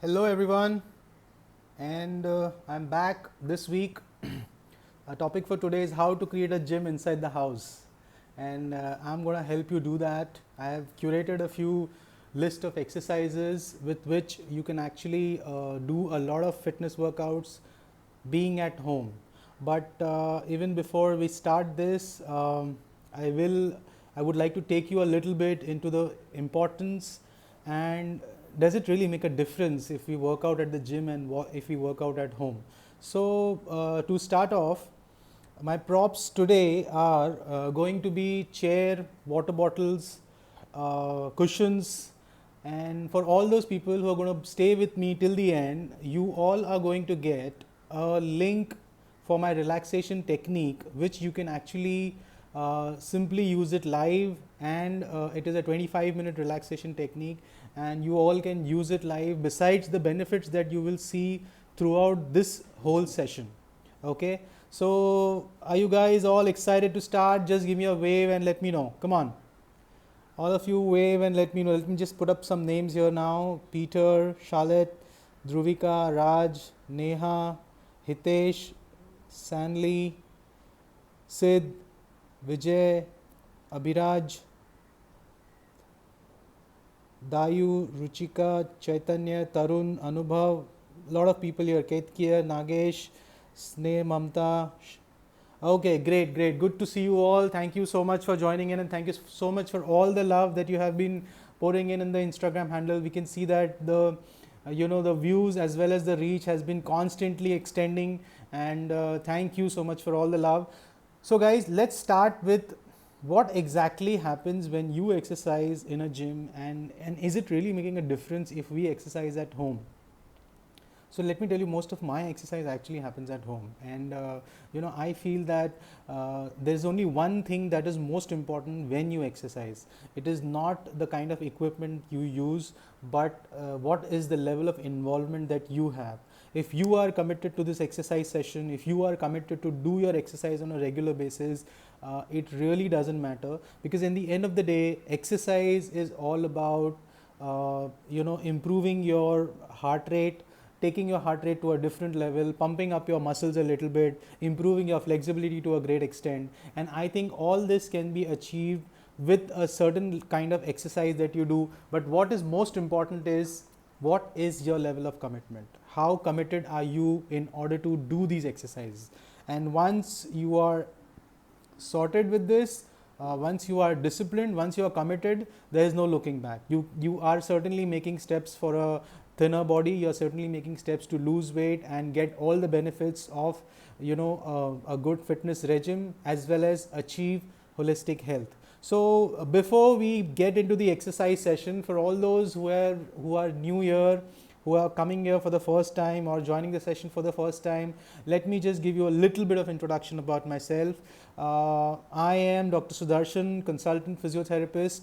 Hello everyone, and I'm back this week. Our topic for today is how to create a gym inside the house, and I'm going to help you do that. I have curated a few list of exercises with which you can actually do a lot of fitness workouts being at home. But even before we start this, I would like to take you a little bit into the importance and does it really make a difference if we work out at the gym and if we work out at home. So to start off, my props today are going to be chair, water bottles, cushions, and for all those people who are going to stay with me till the end, you all are going to get a link for my relaxation technique, which you can actually simply use it live, and it is a 25-minute relaxation technique, and you all can use it live besides the benefits that you will see throughout this whole session. Okay, so are you guys all excited to start? Just give me a wave and let me know. Come on, all of you wave and let me know. Let me just put up some names here now. Peter, Charlotte, Dhruvika, Raj, Neha, Hitesh, Sanli, Sid, Vijay, Abhiraj, Dayu, Ruchika, Chaitanya, Tarun, Anubhav, a lot of people here. Ketkiya, Nagesh, Sneh, Mamta. Okay, great, great. Good to see you all. Thank you so much for joining in, and thank you so much for all the love that you have been pouring in the Instagram handle. We can see that the the views as well as the reach has been constantly extending, and thank you so much for all the love. So guys, let's start with what exactly happens when you exercise in a gym, and is it really making a difference if we exercise at home. So let me tell you, most of my exercise actually happens at home, and I feel that there's only one thing that is most important when you exercise. It is not the kind of equipment you use, but what is the level of involvement that you have. If you are committed to this exercise session, if you are committed to do your exercise on a regular basis, it really doesn't matter, because in the end of the day, exercise is all about improving your heart rate, taking your heart rate to a different level, pumping up your muscles a little bit, improving your flexibility to a great extent. And I think all this can be achieved with a certain kind of exercise that you do. But what is most important is, what is your level of commitment? How committed are you in order to do these exercises? And once you are sorted with this, once you are disciplined, once you are committed, there is no looking back. You are certainly making steps for a thinner body. You're certainly making steps to lose weight and get all the benefits of a good fitness regime, as well as achieve holistic health. So before we get into the exercise session, for all those who are new here, who are coming here for the first time or joining the session for the first time, let me just give you a little bit of introduction about myself. I am Dr. Sudarshan, consultant physiotherapist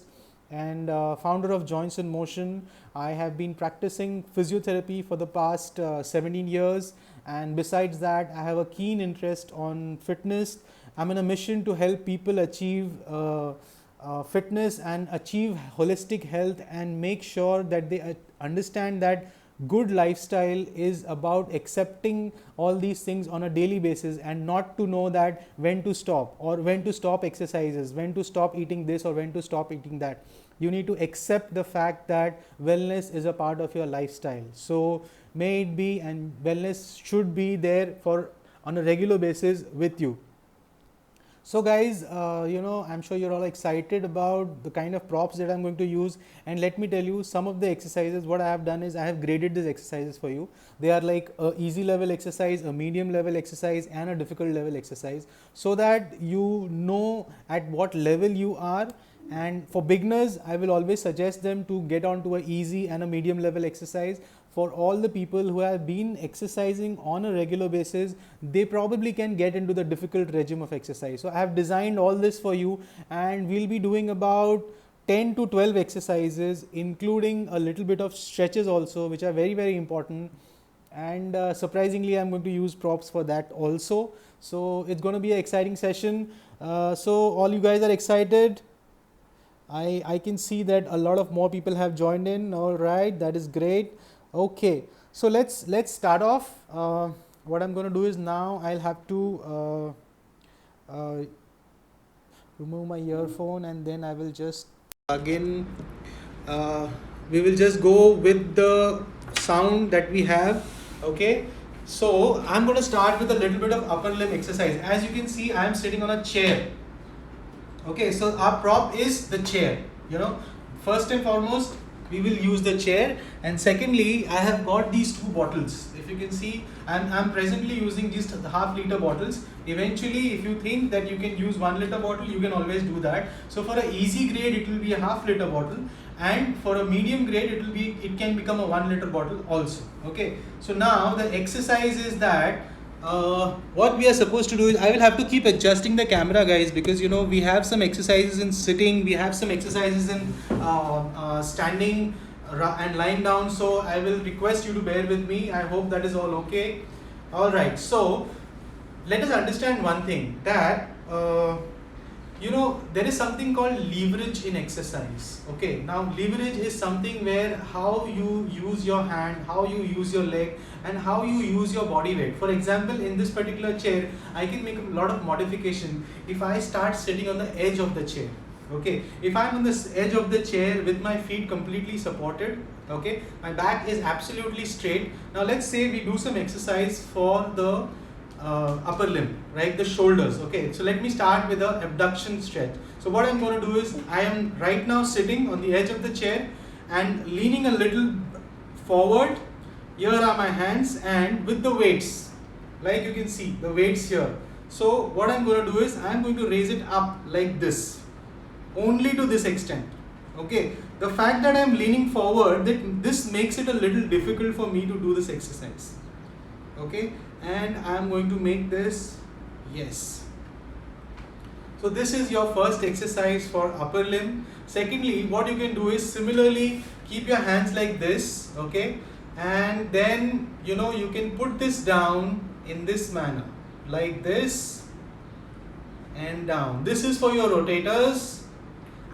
and founder of Joints in Motion. I have been practicing physiotherapy for the past 17 years, and besides that, I have a keen interest on fitness. I'm on a mission to help people achieve fitness and achieve holistic health, and make sure that they understand that good lifestyle is about accepting all these things on a daily basis, and not to know that when to stop, or when to stop exercises, when to stop eating this, or when to stop eating that. You need to accept the fact that wellness is a part of your lifestyle. So may it be, and wellness should be there for on a regular basis with you. So guys, I'm sure you're all excited about the kind of props that I'm going to use, and let me tell you some of the exercises. What I have done is I have graded these exercises for you. They are like a easy level exercise, a medium level exercise, and a difficult level exercise, so that you know at what level you are. And for beginners, I will always suggest them to get onto a easy and a medium level exercise. For all the people who have been exercising on a regular basis, they probably can get into the difficult regime of exercise. So I have designed all this for you, and we'll be doing about 10 to 12 exercises, including a little bit of stretches also, which are very, very important. And surprisingly, I'm going to use props for that also. So it's going to be an exciting session. So all you guys are excited? I can see that a lot of more people have joined in. All right, that is great. Okay, so let's start off. What I'm going to do is now I'll have to remove my earphone, and then I will just plug in. Uh, we will just go with the sound that we have. Okay, so I'm going to start with a little bit of upper limb exercise. As you can see, I am sitting on a chair. Okay, so our prop is the chair. First and foremost, we will use the chair, and secondly, I have got these two bottles. If you can see, I'm presently using just the half-liter bottles. Eventually, if you think that you can use 1 liter bottle, you can always do that. So for an easy grade, it will be a half-liter bottle, and for a medium grade, it can become a 1 liter bottle also. Okay, so now the exercise is that what we are supposed to do is, I will have to keep adjusting the camera, guys, because we have some exercises in sitting, we have some exercises in standing and lying down. So I will request you to bear with me. I hope that is all okay. All right, so let us understand one thing, that there is something called leverage in exercise. Okay, now leverage is something where how you use your hand, how you use your leg, and how you use your body weight. For example, in this particular chair, I can make a lot of modification if I start sitting on the edge of the chair. Okay, if I'm on this edge of the chair with my feet completely supported, okay, my back is absolutely straight. Now let's say we do some exercise for the upper limb, right, the shoulders. Okay, so let me start with the abduction stretch. So what I'm going to do is, I am right now sitting on the edge of the chair and leaning a little forward. Here are my hands, and with the weights, like you can see the weights here. So what I'm going to do is, I'm going to raise it up like this, only to this extent. Okay, the fact that I'm leaning forward, that this makes it a little difficult for me to do this exercise. Okay, and I'm going to make this, yes. So this is your first exercise for upper limb. Secondly, what you can do is, similarly keep your hands like this, okay, and then you can put this down in this manner, like this, and down. This is for your rotators.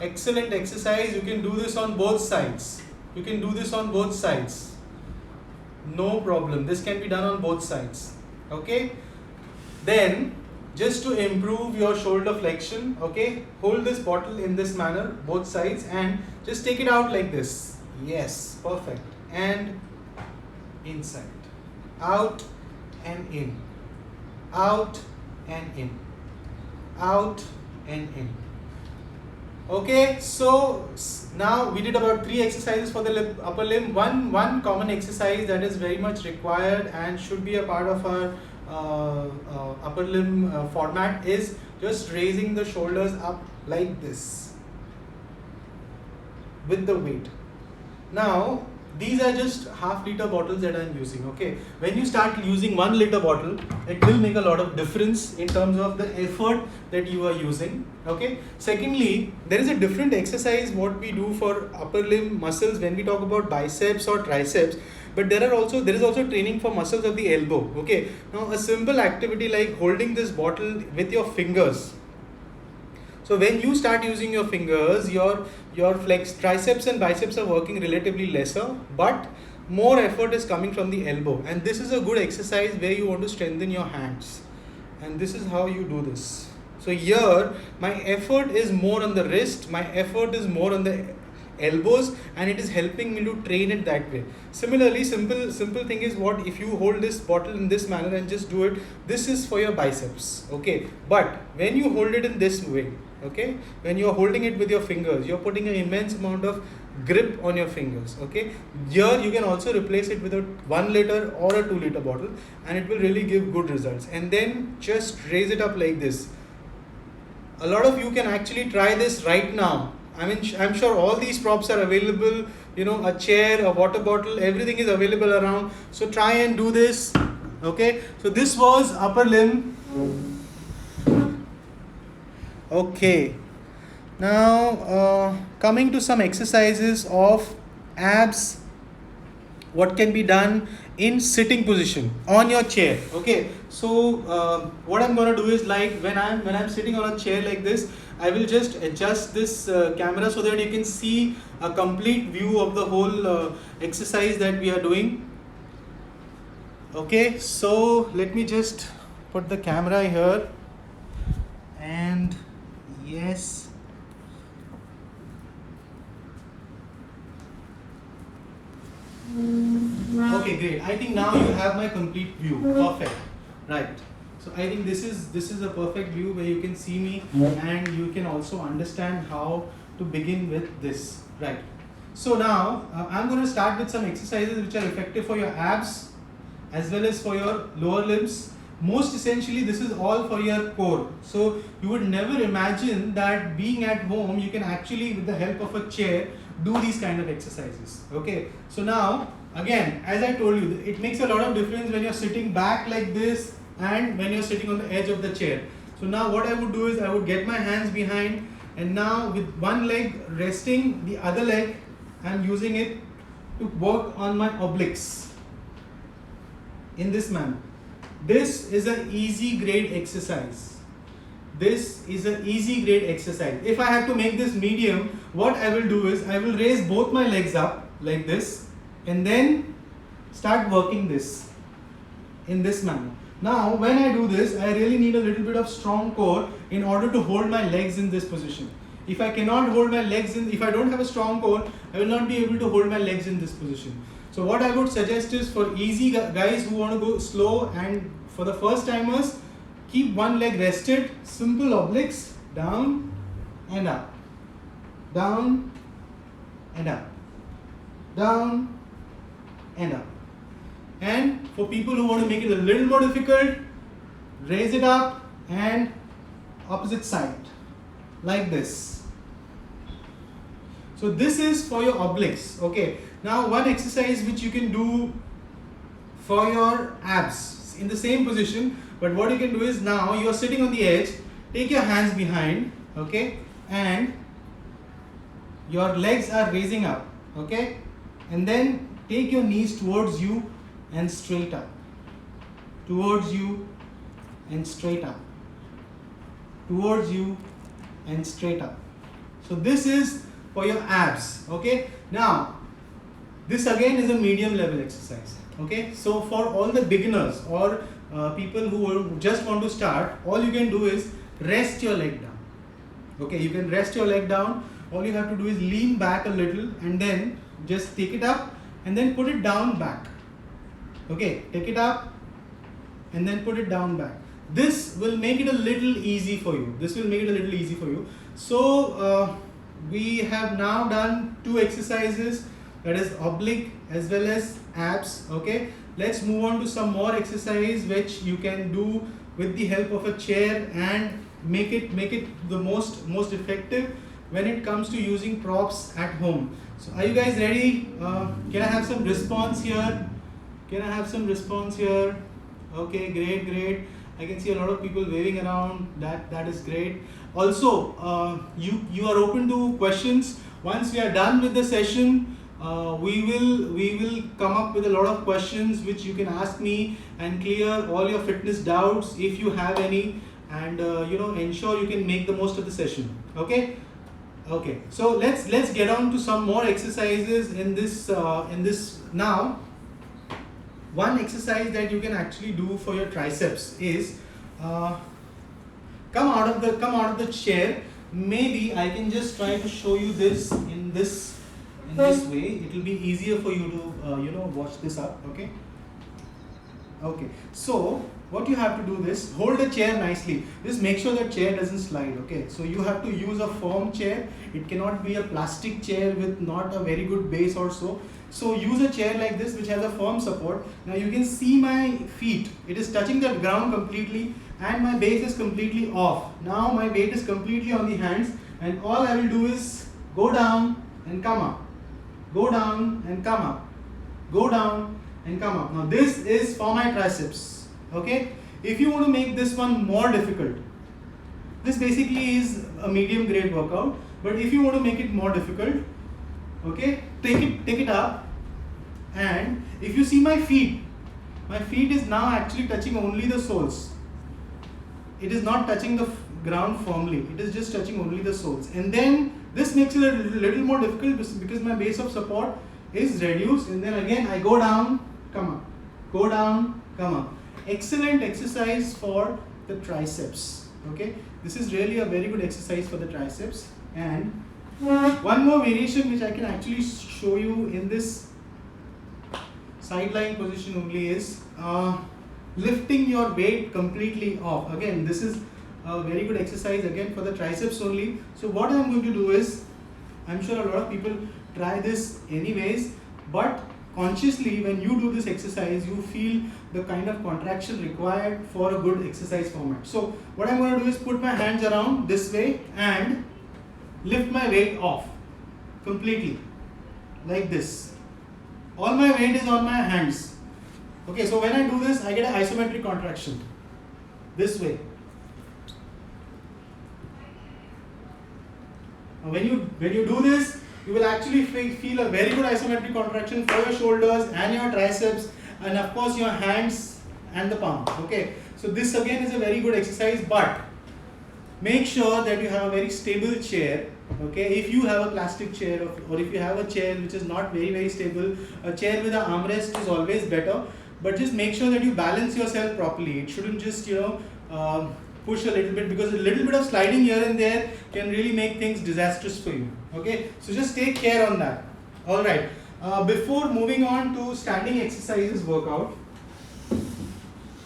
Excellent exercise. You can do this on both sides. You can do this on both sides. No problem. This can be done on both sides. Okay. Then, just to improve your shoulder flexion, okay, hold this bottle in this manner, both sides, and just take it out like this. Yes, perfect. And inside. Out and in. Out and in. Out and in. Okay, so now we did about 3 exercises for the upper limb. One common exercise that is very much required and should be a part of our upper limb format is just raising the shoulders up like this with the weight. Now these are just half-liter bottles that I am using. Okay, when you start using 1 liter bottle, it will make a lot of difference in terms of the effort that you are using. Okay, secondly, there is a different exercise what we do for upper limb muscles when we talk about biceps or triceps, but there is also training for muscles of the elbow. Okay, now a simple activity like holding this bottle with your fingers. So when you start using your fingers, your flex triceps and biceps are working relatively lesser, but more effort is coming from the elbow, and this is a good exercise where you want to strengthen your hands, and this is how you do this. So here my effort is more on the wrist, my effort is more on the elbows, and it is helping me to train it that way. Similarly, simple thing is, what if you hold this bottle in this manner and just do it, this is for your biceps. Okay, but when you hold it in this way, okay, when you are holding it with your fingers, you are putting an immense amount of grip on your fingers. Okay, here you can also replace it with a 1 liter or a 2 liter bottle, and it will really give good results. And then just raise it up like this. A lot of you can actually try this right now. I mean, I'm sure all these props are available, a chair, a water bottle, everything is available around. So try and do this. Okay, so this was upper limb. Okay, now coming to some exercises of abs what can be done in sitting position on your chair. Okay, so what I'm going to do is, like when I'm sitting on a chair like this, I will just adjust this camera so that you can see a complete view of the whole exercise that we are doing. Okay, so let me just put the camera here, and yes, okay, great. I think now you have my complete view. Perfect. Right. So I think this is a perfect view where you can see me, and you can also understand how to begin with this. Right. So now I'm going to start with some exercises which are effective for your abs as well as for your lower limbs. Most essentially, this is all for your core. So you would never imagine that being at home, you can actually, with the help of a chair, do these kind of exercises. Okay. So now, again, as I told you, it makes a lot of difference when you're sitting back like this and when you're sitting on the edge of the chair. So now what I would do is I would get my hands behind, and now with one leg resting, the other leg, I'm using it to work on my obliques in this manner. This is an easy grade exercise. This is an easy grade exercise. If I have to make this medium, what I will do is I will raise both my legs up like this and then start working this in this manner. Now when I do this, I really need a little bit of strong core in order to hold my legs in this position. If I cannot hold my legs in, if I don't have a strong core, I will not be able to hold my legs in this position. So what I would suggest is, for easy guys who want to go slow, and for the first timers, keep one leg rested, simple obliques, down and up, down and up, down and up. And for people who want to make it a little more difficult, raise it up and opposite side, like this. So this is for your obliques. Okay. Now one exercise which you can do for your abs in the same position, but what you can do is, now you are sitting on the edge, take your hands behind, okay, and your legs are raising up, okay, and then take your knees towards you and straight up, towards you and straight up, towards you and straight up. So this is for your abs. Okay, now this again is a medium level exercise. Okay, so for all the beginners or people who just want to start, all you can do is rest your leg down. Okay, you can rest your leg down. All you have to do is lean back a little and then just take it up and then put it down back. Okay, take it up and then put it down back. This will make it a little easy for you. This will make it a little easy for you. So we have now done two exercises, that is oblique as well as abs. Okay, let's move on to some more exercise which you can do with the help of a chair and make it the most effective when it comes to using props at home. So are you guys ready? Can I have some response here? Can I have some response here? Okay, great. I can see a lot of people waving around. That is great. Also, you are open to questions. Once we are done with the session, we will come up with a lot of questions which you can ask me and clear all your fitness doubts if you have any, and ensure you can make the most of the session. Okay. So let's get on to some more exercises in this now. One exercise that you can actually do for your triceps is come out of the chair. Maybe I can just try to show you this in this way. It will be easier for you to watch this up. Okay, so what you have to do is hold the chair nicely. Just make sure that chair doesn't slide. Okay, so you have to use a firm chair. It cannot be a plastic chair with not a very good base or so. So use a chair like this which has a firm support. Now you can see my feet. It is touching the ground completely and my base is completely off. Now my weight is completely on the hands, and all I will do is go down and come up. Go down and come up. Go down and come up. Now this is for my triceps. Okay. If you want to make this one more difficult, this basically is a medium grade workout. But if you want to make it more difficult, okay, take it up and if you see my feet is now actually touching only the soles. It is not touching the ground firmly, it is just touching only the soles. And then this makes it a little more difficult because my base of support is reduced, and then again I go down, come up, go down, come up. Excellent exercise for the triceps. Okay, this is really a very good exercise for the triceps. And one more variation which I can actually show you in this side lying position only is lifting your weight completely off. Again, this is a very good exercise again for the triceps only. So what I'm going to do is, I'm sure a lot of people try this anyways, but consciously when you do this exercise, you feel the kind of contraction required for a good exercise format. So what I'm going to do is put my hands around this way and lift my weight off completely like this. All my weight is on my hands. Okay, so when I do this, I get an isometric contraction this way. Now when you do this, you will actually feel a very good isometric contraction for your shoulders and your triceps, and of course your hands and the palm. Okay, so this again is a very good exercise, but make sure that you have a very stable chair. Okay, if you have a plastic chair or if you have a chair which is not very stable, a chair with an armrest is always better, but just make sure that you balance yourself properly. It shouldn't just push a little bit, because a little bit of sliding here and there can really make things disastrous for you. Okay, so just take care on that. All right, before moving on to standing exercises workout,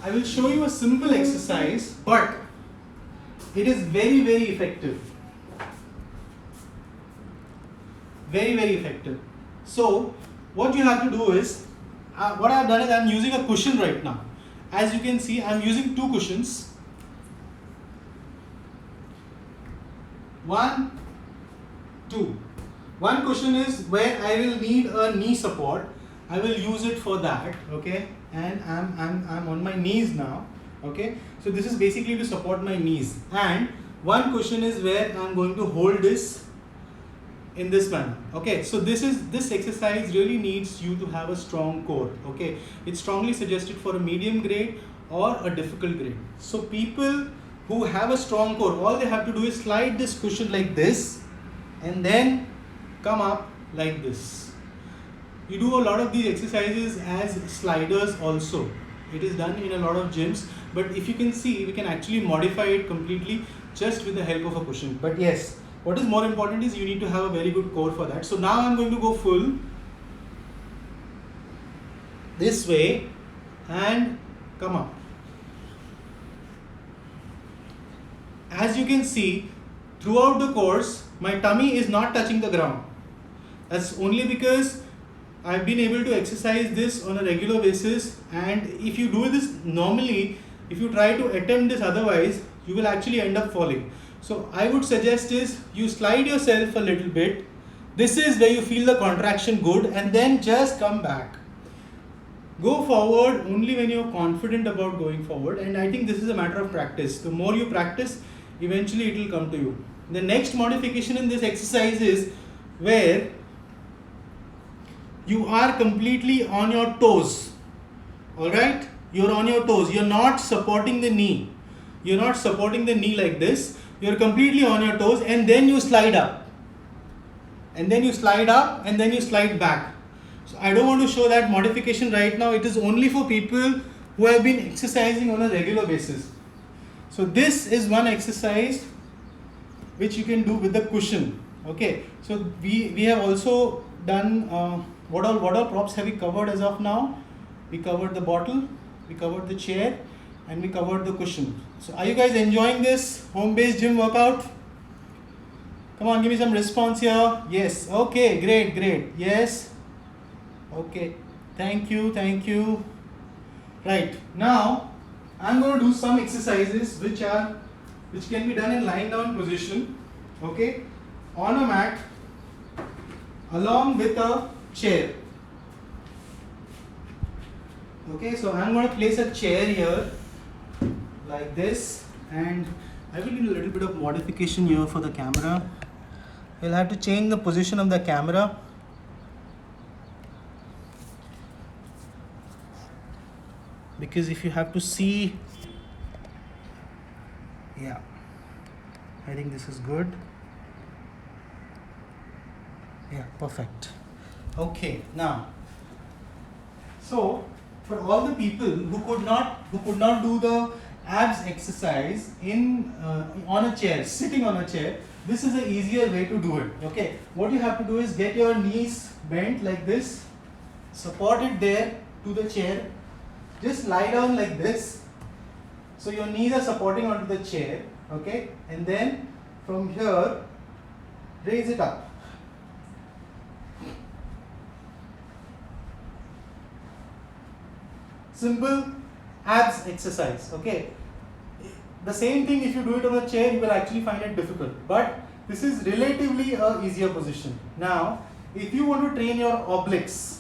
I will show you a simple exercise, but it is very effective. Very effective. So what you have to do is, what I have done is I am using a cushion right now. As you can see, I am using two cushions. One, two. One cushion is where I will need a knee support. I will use it for that. Okay, and I'm on my knees now. Okay, so this is basically to support my knees, and one cushion is where I'm going to hold this in this manner. Okay, so this exercise really needs you to have a strong core. Okay, it's strongly suggested for a medium grade or a difficult grade. So people who have a strong core, all they have to do is slide this cushion like this and then come up like this. You do a lot of these exercises as sliders also. It is done in a lot of gyms, but if you can see, we can actually modify it completely just with the help of a cushion. But yes, what is more important is you need to have a very good core for that. So now I'm going to go full this way and come up. As you can see, throughout the course, my tummy is not touching the ground. That's only because I've been able to exercise this on a regular basis, and if you do this normally, if you try to attempt this otherwise, you will actually end up falling. So I would suggest is you slide yourself a little bit. This is where you feel the contraction good, and then just come back. Go forward only when you're confident about going forward, and I think this is a matter of practice. The more you practice, eventually it will come to you. The next modification in this exercise is where you are completely on your toes. Alright? You're on your toes. You're not supporting the knee. You're not supporting the knee like this. You're completely on your toes, and then you slide up. And then you slide up, and then you slide back. So I don't want to show that modification right now. It is only for people who have been exercising on a regular basis. So this is one exercise which you can do with the cushion. Okay. So we have also done what all props have we covered as of now? We covered the bottle, we covered the chair, and we covered the cushion. So are you guys enjoying this home-based gym workout? Come on, give me some response here. Yes. Okay, great. Yes. Okay. Thank you. Right. Now I'm going to do some exercises which can be done in lying down position. Okay. On a mat along with a chair. Okay, so I'm going to place a chair here like this, and I will do a little bit of modification here for the camera. You'll have to change the position of the camera. because if you have to see, yeah, I think this is good. Yeah, perfect. Okay, now, so for all the people who could not do the abs exercise in on a chair, sitting on a chair, this is an easier way to do it. Okay, what you have to do is get your knees bent like this, support it there to the chair, just lie down like this, so your knees are supporting onto the chair. Okay, and then from here raise it up. Simple abs exercise. Okay, the same thing, if you do it on a chair, you will actually find it difficult, but this is relatively a easier position. Now if you want to train your obliques,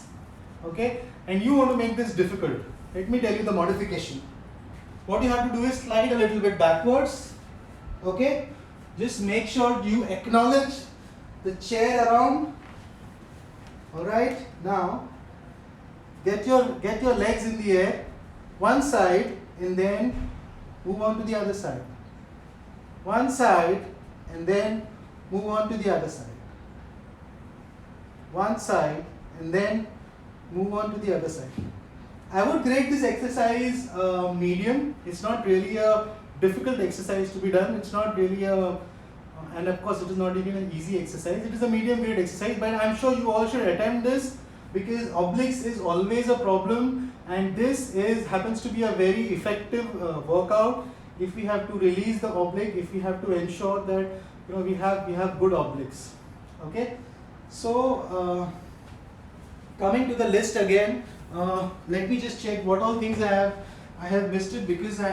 okay, and you want to make this difficult, let me tell you the modification. What you have to do is slide a little bit backwards. Okay, just make sure you acknowledge the chair around. All right, now get your legs in the air, one side, and then move on to the other side. One side, and then move on to the other side. One side, and then move on to the other side. I would grade this exercise medium. It's not really a difficult exercise to be done. It's not really a, and of course it is not even an easy exercise. It is a medium grade exercise, but I'm sure you all should attempt this, because obliques is always a problem, and this happens to be a very effective workout if we have to release the oblique, if we have to ensure that we have good obliques. Okay, so coming to the list again, let me just check what all things I have listed, because I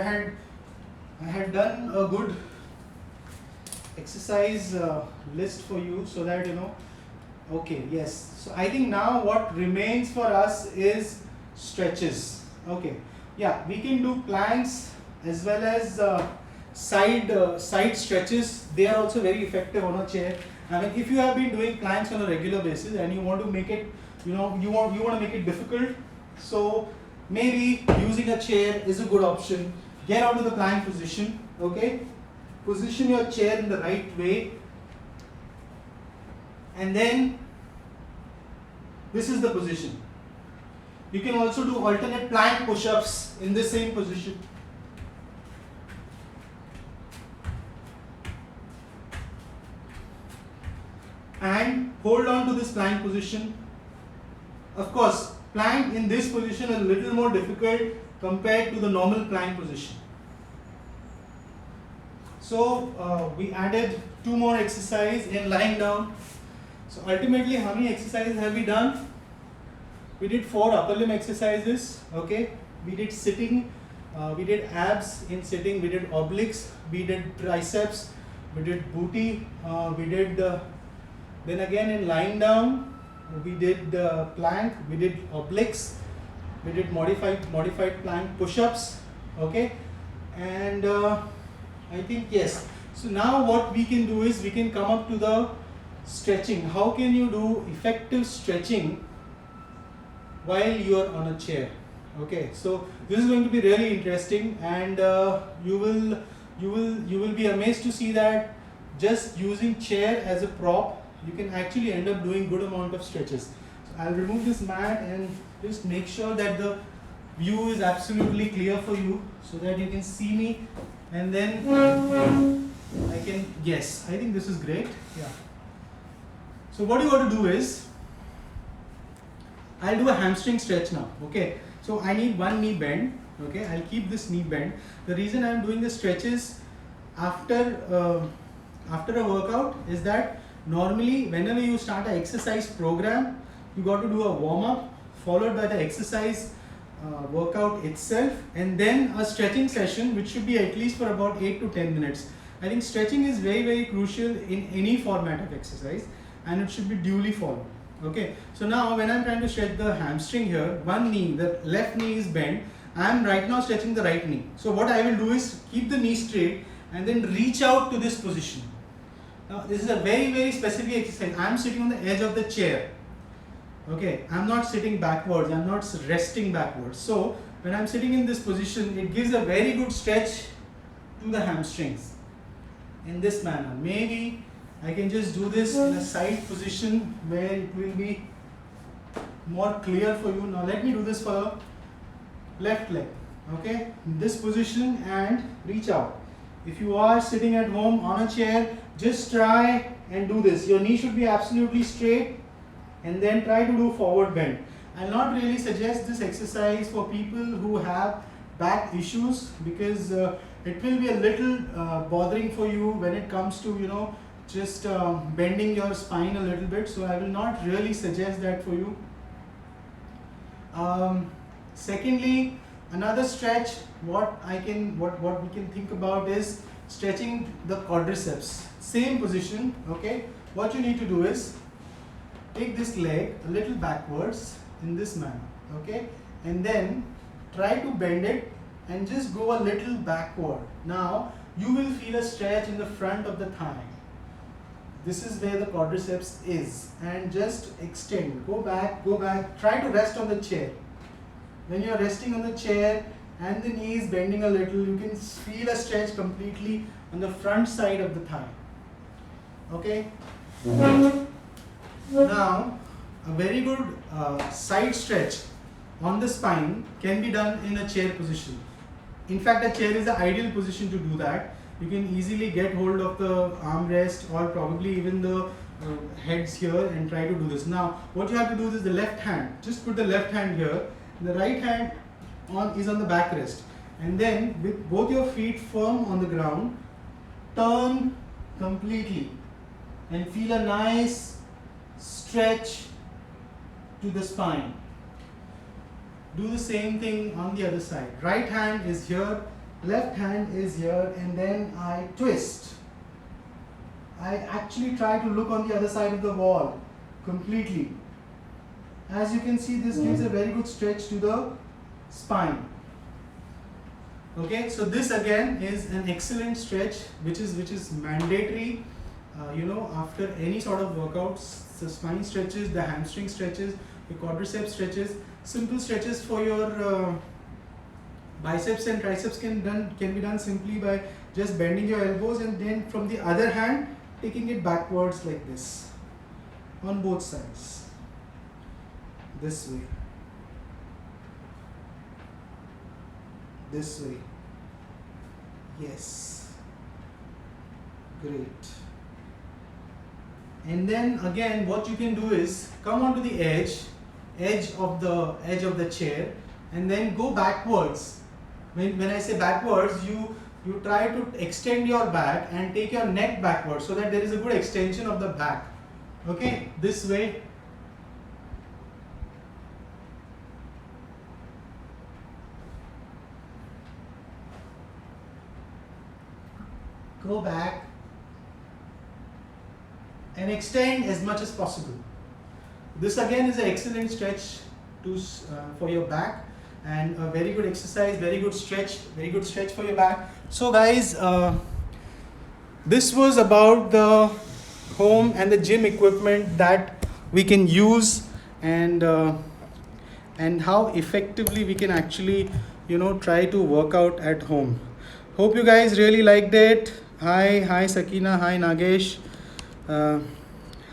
had done a good exercise list for you, so that okay, yes. So I think now what remains for us is stretches. Okay, yeah, we can do planks as well as side stretches. They are also very effective on a chair. I mean, if you have been doing planks on a regular basis and you want to make it, you want to make it difficult, so maybe using a chair is a good option. Get out of the plank position. Okay, position your chair in the right way, and then this is the position. You can also do alternate plank push-ups in the same position. And hold on to this plank position. Of course, plank in this position is a little more difficult compared to the normal plank position. So we added 2 more exercises in lying down. So ultimately, how many exercises have we done? We did 4 upper limb exercises. Okay, we did sitting, we did abs in sitting, we did obliques, we did triceps, we did booty, we did then again in lying down we did plank, we did obliques, we did modified plank push-ups. Okay, and I think yes. So now what we can do is we can come up to the stretching. How can you do effective stretching while you are on a chair? Okay, so this is going to be really interesting, and you will be amazed to see that just using chair as a prop, you can actually end up doing good amount of stretches. So I'll remove this mat and just make sure that the view is absolutely clear for you, so that you can see me, and then I can, yes, I think this is great. Yeah. So what you got to do is, I'll do a hamstring stretch now. Okay, so I need one knee bend. Okay, I'll keep this knee bend. The reason I'm doing the stretches after a workout is that normally whenever you start an exercise program, you got to do a warm up followed by the exercise workout itself, and then a stretching session, which should be at least for about 8 to 10 minutes. I think stretching is very, very crucial in any format of exercise, and it should be duly followed. Okay, so now when I'm trying to stretch the hamstring here, one knee, the left knee is bent. I'm right now stretching the right knee. So what I will do is keep the knee straight and then reach out to this position. Now this is a very, very specific exercise. I'm sitting on the edge of the chair. Okay, I'm not sitting backwards, I'm not resting backwards. So when I'm sitting in this position, it gives a very good stretch to the hamstrings in this manner. Maybe I can just do this in a side position where it will be more clear for you. Now let me do this for left leg. Okay, this position and reach out. If you are sitting at home on a chair, just try and do this. Your knee should be absolutely straight and then try to do forward bend. I'll not really suggest this exercise for people who have back issues because it will be a little bothering for you when it comes to, you know, just bending your spine a little bit. So I will not really suggest that for you. Secondly, another stretch what we can think about is stretching the quadriceps. Same position. Okay, what you need to do is take this leg a little backwards in this manner. Okay, and then try to bend it and just go a little backward. Now you will feel a stretch in the front of the thigh. This is where the quadriceps is, and just extend, go back, try to rest on the chair. When you are resting on the chair and the knee is bending a little, you can feel a stretch completely on the front side of the thigh. Okay. Now, a very good side stretch on the spine can be done in a chair position. In fact, a chair is the ideal position to do that. You can easily get hold of the armrest or probably even the heads here and try to do this. Now, what you have to do is the left hand. Just put the left hand here. The right hand is on the backrest. And then with both your feet firm on the ground, turn completely and feel a nice stretch to the spine. Do the same thing on the other side. Right hand is here, left hand is here, and then I twist. I actually try to look on the other side of the wall completely. As you can see, this gives a very good stretch to the spine. Okay, so this again is an excellent stretch which is mandatory after any sort of workouts. The spine stretches, the hamstring stretches, the quadriceps stretches, simple stretches for your biceps and triceps can be done simply by just bending your elbows and then from the other hand taking it backwards like this on both sides. This way. This way. Yes. Great. And then again what you can do is come onto the edge of the chair and then go backwards. When I say backwards, you try to extend your back and take your neck backwards so that there is a good extension of the back. Okay, this way. Go back and extend as much as possible. This again is an excellent stretch for your back and a very good exercise, very good stretch for your back. So guys, this was about the home and the gym equipment that we can use and how effectively we can actually try to work out at home. Hope you guys really liked it. Hi Sakina, hi Nagesh, hi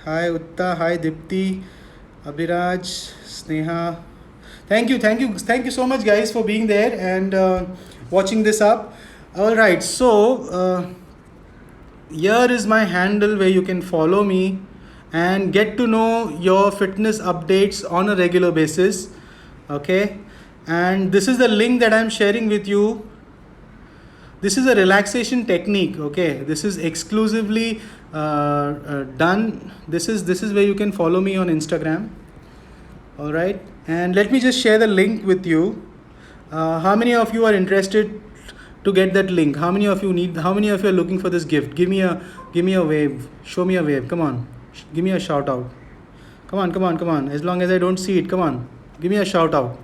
Utta, hi Dipti, Abhiraj, Sneha. Thank you so much guys for being there and watching this up. All right, so here is my handle where you can follow me and get to know your fitness updates on a regular basis. Okay, and this is the link that I'm sharing with you. This is a relaxation technique. Okay, this is exclusively done. This is where you can follow me on Instagram. All right, and let me just share the link with you. How many of you are interested to get that link? How many of you are looking for this gift? Give me a wave. Show me a wave. Come on, give me a shout out. Come on. As long as I don't see it, come on, give me a shout out.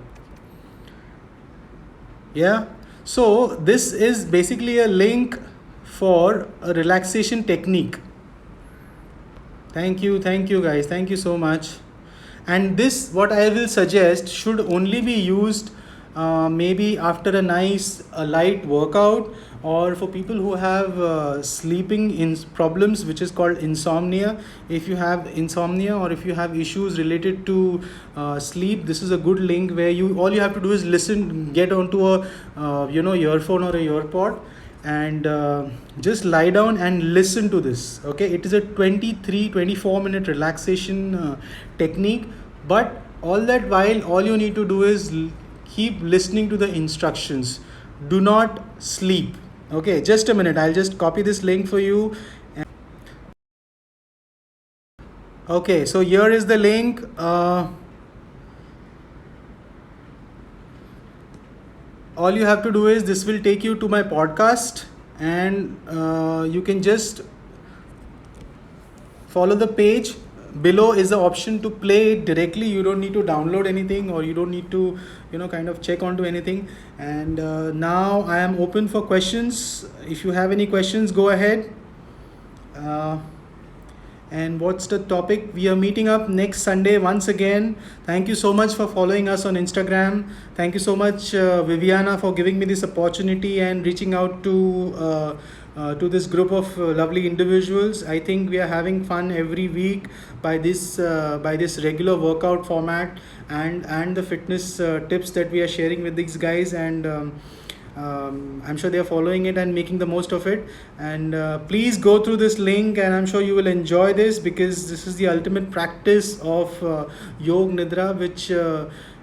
Yeah. So this is basically a link for a relaxation technique. Thank you guys. Thank you so much. And this, what I will suggest, should only be used maybe after a nice light workout, or for people who have sleeping in problems, which is called insomnia. If you have insomnia, or if you have issues related to sleep, this is a good link where you, all you have to do is listen, get onto a earphone or a earpod, and just lie down and listen to this. Okay, it is a 24 minute relaxation technique, but all that while, all you need to do is keep listening to the instructions. Do not sleep. Okay, just a minute, I'll just copy this link for you. Okay, so here is the link. All you have to do is, this will take you to my podcast, and you can just follow the page. Below is the option to play it directly. You don't need to download anything, or you don't need to kind of check onto anything. And now I am open for questions. If you have any questions, go ahead. And what's the topic? We are meeting up next Sunday once again. Thank you so much for following us on Instagram. Thank you so much, Viviana, for giving me this opportunity and reaching out to this group of lovely individuals. I think we are having fun every week by this regular workout format, and the fitness tips that we are sharing with these guys. And I'm sure they are following it and making the most of it. And please go through this link, and I'm sure you will enjoy this, because this is the ultimate practice of Yog Nidra, which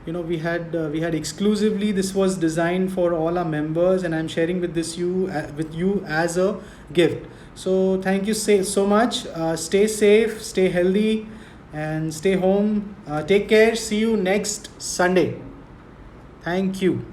we had exclusively. This was designed for all our members, and I'm sharing with you as a gift. So thank you so much. Stay safe, stay healthy, and stay home. Take care. See you next Sunday. Thank you.